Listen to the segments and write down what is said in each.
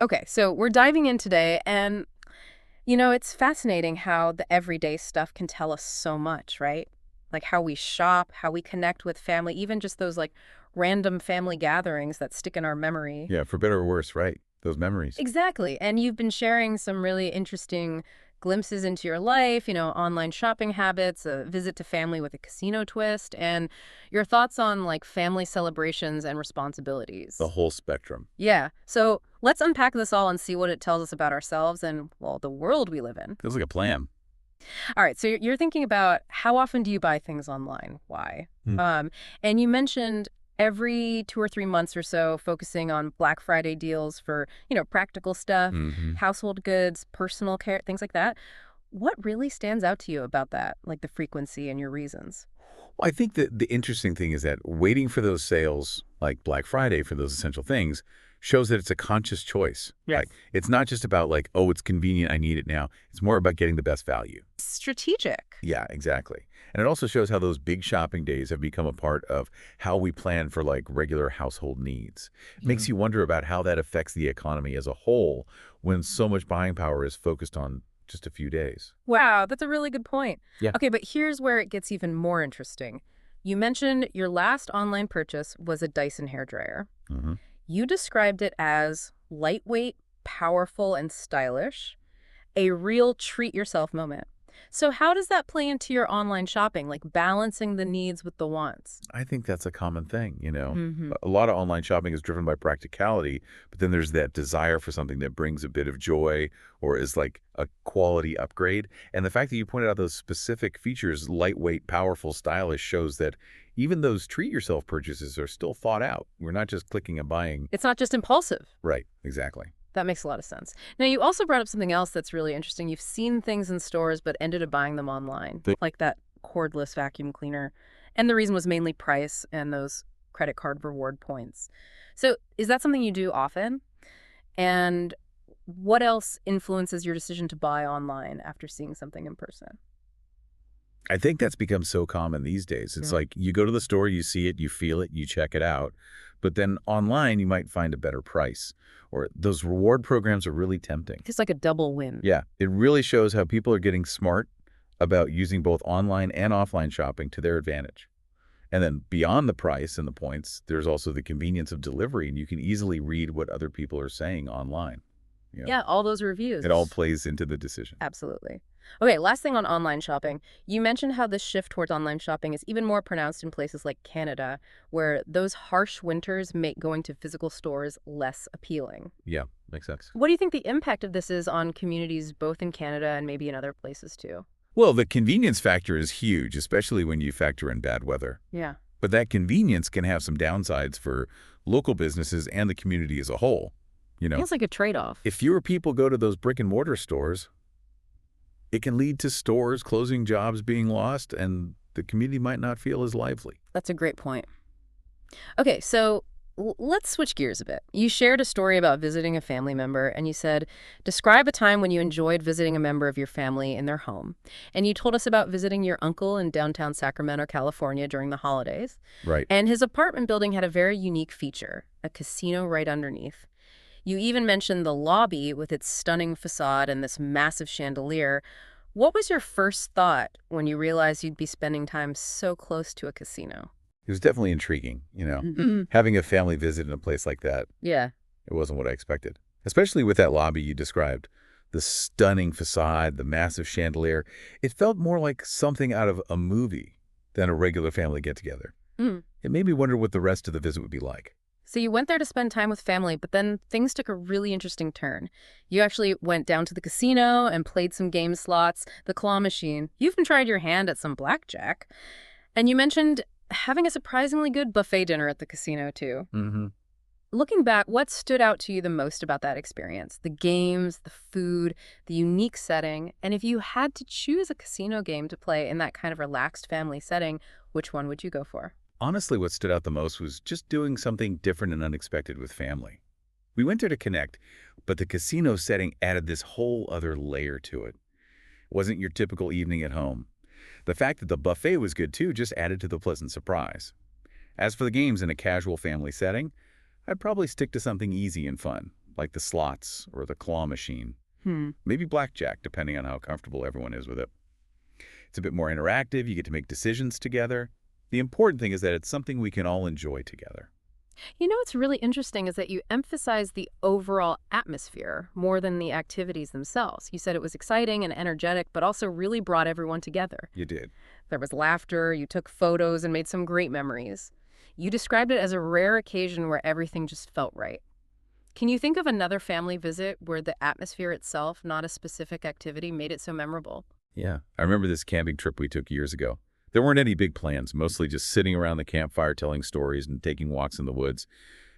Okay, so we're diving in today, and it's fascinating how the everyday stuff can tell us so much, right? Like how we shop, how we connect with family, even just those like random family gatherings that stick in our memory. Yeah, for better or worse, right? Those memories. Exactly. And you've been sharing some really interesting glimpses into your life, online shopping habits, a visit to family with a casino twist, and your thoughts on like family celebrations and The responsibilities. whole spectrum. Yeah. So let's unpack this all and see what it tells us about ourselves and, well, the world we live in. Feels like a plan. All right. So you're thinking about how often do you buy things online? Why? Hmm. And you mentioned every 2 or 3 months or so focusing on Black Friday deals for, practical stuff, Hmm. household goods, personal care, things like that. What really stands out to you about that, like the frequency and your reasons? Well, I think that the interesting thing is that waiting for those sales, like Black Friday for those essential things, shows that it's a conscious choice. Yes. Like, it's not just about like, oh, it's convenient, I need it now. It's more about getting the best value. Strategic. Yeah, exactly. And it also shows how those big shopping days have become a part of how we plan for like regular household needs. It Yeah. makes you wonder about how that affects the economy as a whole when so much buying power is focused on just a few days. Wow, that's a really good point. Yeah. Okay, but here's where it gets even more interesting. You mentioned your last online purchase was a Dyson hairdryer. Hmm. You described it as lightweight, powerful, and stylish, a real treat yourself moment. So how does that play into your online shopping, like balancing the needs with the wants? I think that's a common thing. Hmm. A lot of online shopping is driven by practicality, but then there's that desire for something that brings a bit of joy or is like a quality upgrade. And the fact that you pointed out those specific features, lightweight, powerful, stylish, shows that even those treat yourself purchases are still thought out. We're not just clicking and buying. It's not just impulsive. Right, exactly. That makes a lot of sense. Now, you also brought up something else that's really interesting. You've seen things in stores but ended up buying them online, like that cordless vacuum cleaner. And the reason was mainly price and those credit card reward points. So, is that something you do often? And what else influences your decision to buy online after seeing something in person? I think that's become so common these days. It's Yeah. like you go to the store, you see it, you feel it, you check it out. But then online, you might find a better price. Or those reward programs are really tempting. It's like a double win. Yeah, it really shows how people are getting smart about using both online and offline shopping to their advantage. And then beyond the price and the points, there's also the convenience of delivery, and you can easily read what other people are saying online. You know, Yeah, all those reviews. it all plays into the decision. Absolutely. Okay, last thing on online shopping. You mentioned how this shift towards online shopping is even more pronounced in places like Canada, where those harsh winters make going to physical stores less appealing. Yeah, makes sense. What do you think the impact of this is on communities both in Canada and maybe in other places too? Well, the convenience factor is huge, especially when you factor in bad weather. Yeah. But that convenience can have some downsides for local businesses and the community as a whole. You know, Feels like a trade-off. if fewer people go to those brick and mortar stores, it can lead to stores closing, jobs being lost, and the community might not feel as lively. That's a great point. Okay, so let's switch gears a bit. You shared a story about visiting a family member, and you said, describe a time when you enjoyed visiting a member of your family in their home. And you told us about visiting your uncle in downtown Sacramento, California during the holidays. Right. And his apartment building had a very unique feature, a casino right underneath. You even mentioned the lobby with its stunning facade and this massive chandelier. What was your first thought when you realized you'd be spending time so close to a casino? It was definitely intriguing. Mhm. Having a family visit in a place like that, Yeah. it wasn't what I expected. Especially with that lobby you described. The stunning facade, the massive chandelier. It felt more like something out of a movie than a regular family get-together. Mm. It made me wonder what the rest of the visit would be like. So you went there to spend time with family, but then things took a really interesting turn. You actually went down to the casino and played some game slots, the claw machine. You even tried your hand at some blackjack. And you mentioned having a surprisingly good buffet dinner at the casino, too. Mm-hmm. Looking back, what stood out to you the most about that experience? The games, the food, the unique setting. And if you had to choose a casino game to play in that kind of relaxed family setting, which one would you go for? Honestly, what stood out the most was just doing something different and unexpected with family. We went there to connect, but the casino setting added this whole other layer to it. It wasn't your typical evening at home. The fact that the buffet was good too just added to the pleasant surprise. As for the games in a casual family setting, I'd probably stick to something easy and fun, like the slots or the claw machine. Hmm. Maybe blackjack, depending on how comfortable everyone is with it. It's a bit more interactive. You get to make decisions together. The important thing is that it's something we can all enjoy together. You know what's really interesting is that you emphasize the overall atmosphere more than the activities themselves. You said it was exciting and energetic, but also really brought everyone together. You did. There was laughter, you took photos and made some great memories. You described it as a rare occasion where everything just felt right. Can you think of another family visit where the atmosphere itself, not a specific activity, made it so memorable? Yeah. I remember this camping trip we took years ago. There weren't any big plans, mostly just sitting around the campfire telling stories and taking walks in the woods.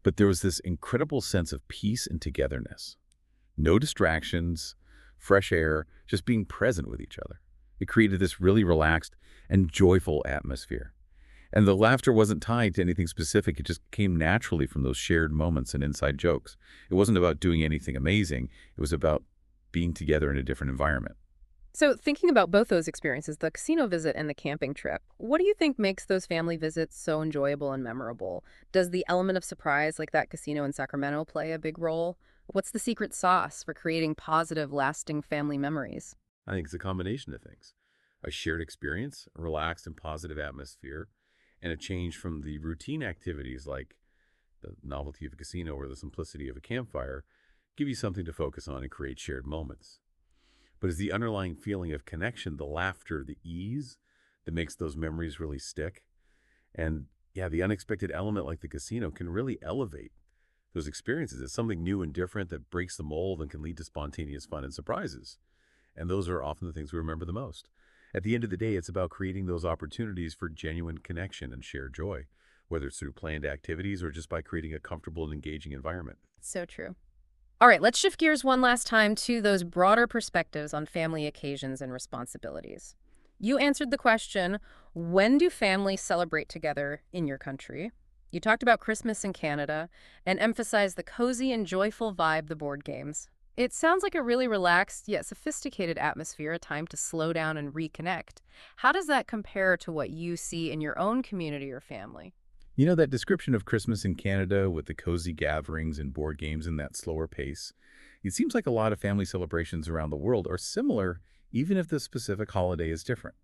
But there was this incredible sense of peace and togetherness. No distractions, fresh air, just being present with each other. It created this really relaxed and joyful atmosphere. And the laughter wasn't tied to anything specific. It just came naturally from those shared moments and inside jokes. It wasn't about doing anything amazing. It was about being together in a different environment. So, thinking about both those experiences, the casino visit and the camping trip, what do you think makes those family visits so enjoyable and memorable? Does the element of surprise, like that casino in Sacramento, play a big role? What's the secret sauce for creating positive, lasting family memories? I think it's a combination of things. A shared experience, a relaxed and positive atmosphere, and a change from the routine activities like the novelty of a casino or the simplicity of a campfire give you something to focus on and create shared moments. But it's the underlying feeling of connection, the laughter, the ease that makes those memories really stick. And yeah, the unexpected element like the casino can really elevate those experiences. It's something new and different that breaks the mold and can lead to spontaneous fun and surprises. And those are often the things we remember the most. At the end of the day, it's about creating those opportunities for genuine connection and shared joy, whether it's through planned activities or just by creating a comfortable and engaging environment. So true. All right, let's shift gears one last time to those broader perspectives on family occasions and responsibilities. You answered the question, when do families celebrate together in your country? You talked about Christmas in Canada and emphasized the cozy and joyful vibe the board games. It sounds like a really relaxed yet sophisticated atmosphere, a time to slow down and reconnect. How does that compare to what you see in your own community or family? You know, that description of Christmas in Canada with the cozy gatherings and board games and that slower pace, it seems like a lot of family celebrations around the world are similar, even if the specific holiday is different.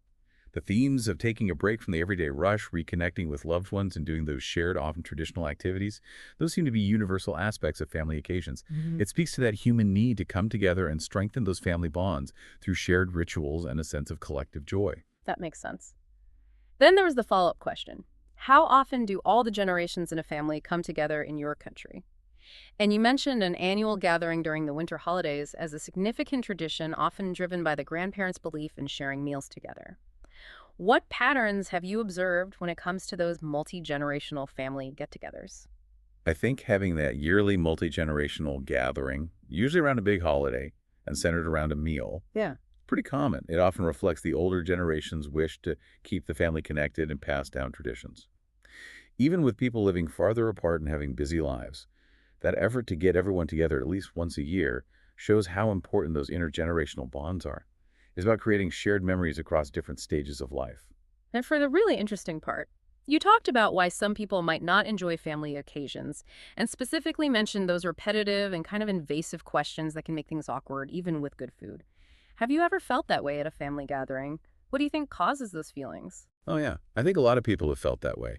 The themes of taking a break from the everyday rush, reconnecting with loved ones, and doing those shared, often traditional activities, those seem to be universal aspects of family occasions. It speaks to that human need to come together and strengthen those family bonds through shared rituals and a sense of collective joy. That makes sense. Then there was the follow-up question. How often do all the generations in a family come together in your country? And you mentioned an annual gathering during the winter holidays as a significant tradition often driven by the grandparents' belief in sharing meals together. What patterns have you observed when it comes to those multi-generational family get-togethers? I think having that yearly multi-generational gathering, usually around a big holiday and centered around a meal, Yeah. pretty common. It often reflects the older generation's wish to keep the family connected and pass down traditions. Even with people living farther apart and having busy lives, that effort to get everyone together at least once a year shows how important those intergenerational bonds are. It's about creating shared memories across different stages of life. And for the really interesting part, you talked about why some people might not enjoy family occasions, and specifically mentioned those repetitive and kind of invasive questions that can make things awkward, even with good food. Have you ever felt that way at a family gathering? What do you think causes those feelings? Oh yeah, I think a lot of people have felt that way.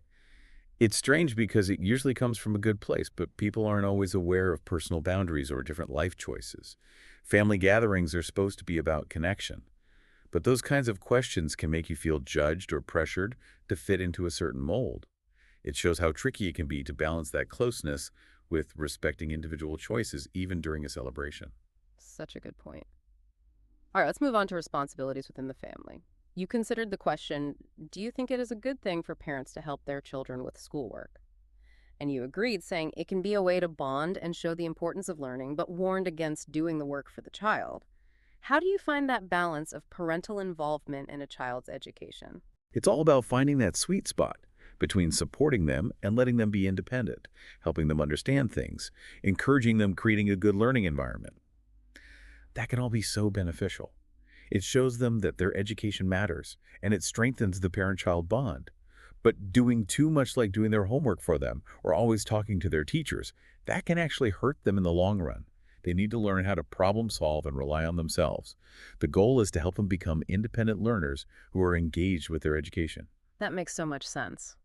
It's strange because it usually comes from a good place, but people aren't always aware of personal boundaries or different life choices. Family gatherings are supposed to be about connection, but those kinds of questions can make you feel judged or pressured to fit into a certain mold. It shows how tricky it can be to balance that closeness with respecting individual choices, even during a celebration. Such a good point. All right, let's move on to responsibilities within the family. You considered the question, do you think it is a good thing for parents to help their children with schoolwork? And you agreed, saying it can be a way to bond and show the importance of learning, but warned against doing the work for the child. How do you find that balance of parental involvement in a child's education? It's all about finding that sweet spot between supporting them and letting them be independent, helping them understand things, encouraging them, creating a good learning environment. That can all be so beneficial. It shows them that their education matters, and it strengthens the parent-child bond. But doing too much like doing their homework for them or always talking to their teachers, that can actually hurt them in the long run. They need to learn how to problem solve and rely on themselves. The goal is to help them become independent learners who are engaged with their education. That makes so much sense.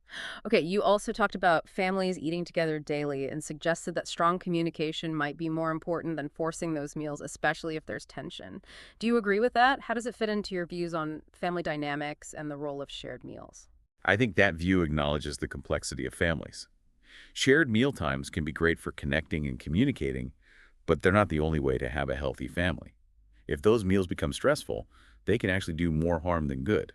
Okay, you also talked about families eating together daily and suggested that strong communication might be more important than forcing those meals, especially if there's tension. Do you agree with that? How does it fit into your views on family dynamics and the role of shared meals? I think that view acknowledges the complexity of families. Shared meal times can be great for connecting and communicating, but they're not the only way to have a healthy family. If those meals become stressful, they can actually do more harm than good.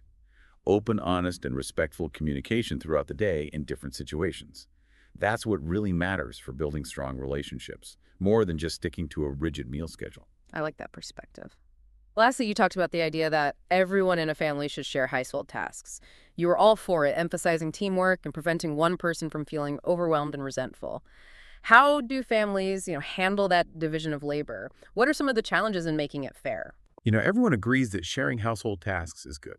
Open, honest, and respectful communication throughout the day in different situations. That's what really matters for building strong relationships, more than just sticking to a rigid meal schedule. I like that perspective. Lastly, you talked about the idea that everyone in a family should share household tasks. You were all for it, emphasizing teamwork and preventing one person from feeling overwhelmed and resentful. How do families, handle that division of labor? What are some of the challenges in making it fair? Everyone agrees that sharing household tasks is good.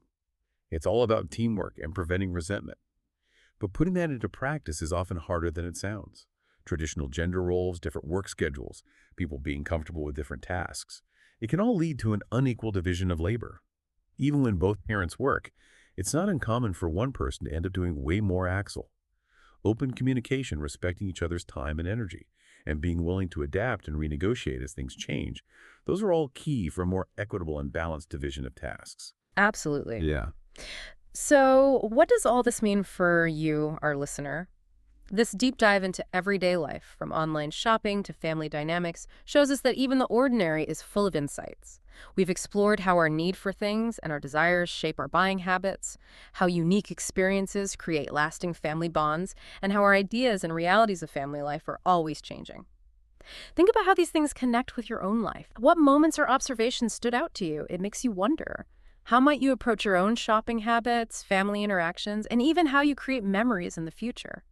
It's all about teamwork and preventing resentment. But putting that into practice is often harder than it sounds. Traditional gender roles, different work schedules, people being comfortable with different tasks. It can all lead to an unequal division of labor. Even when both parents work, it's not uncommon for one person to end up doing way more axle. Open communication, respecting each other's time and energy, and being willing to adapt and renegotiate as things change, those are all key for a more equitable and balanced division of tasks. Absolutely. Yeah. So, what does all this mean for you, our listener? This deep dive into everyday life, from online shopping to family dynamics, shows us that even the ordinary is full of insights. We've explored how our need for things and our desires shape our buying habits, how unique experiences create lasting family bonds, and how our ideas and realities of family life are always changing. Think about how these things connect with your own life. What moments or observations stood out to you? It makes you wonder. How might you approach your own shopping habits, family interactions, and even how you create memories in the future?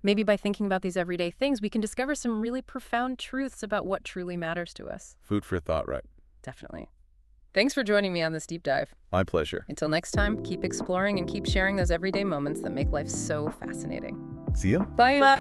Maybe by thinking about these everyday things, we can discover some really profound truths about what truly matters to us. Food for thought, right? Definitely. Thanks for joining me on this deep dive. My pleasure. Until next time, keep exploring and keep sharing those everyday moments that make life so fascinating. See you. Bye.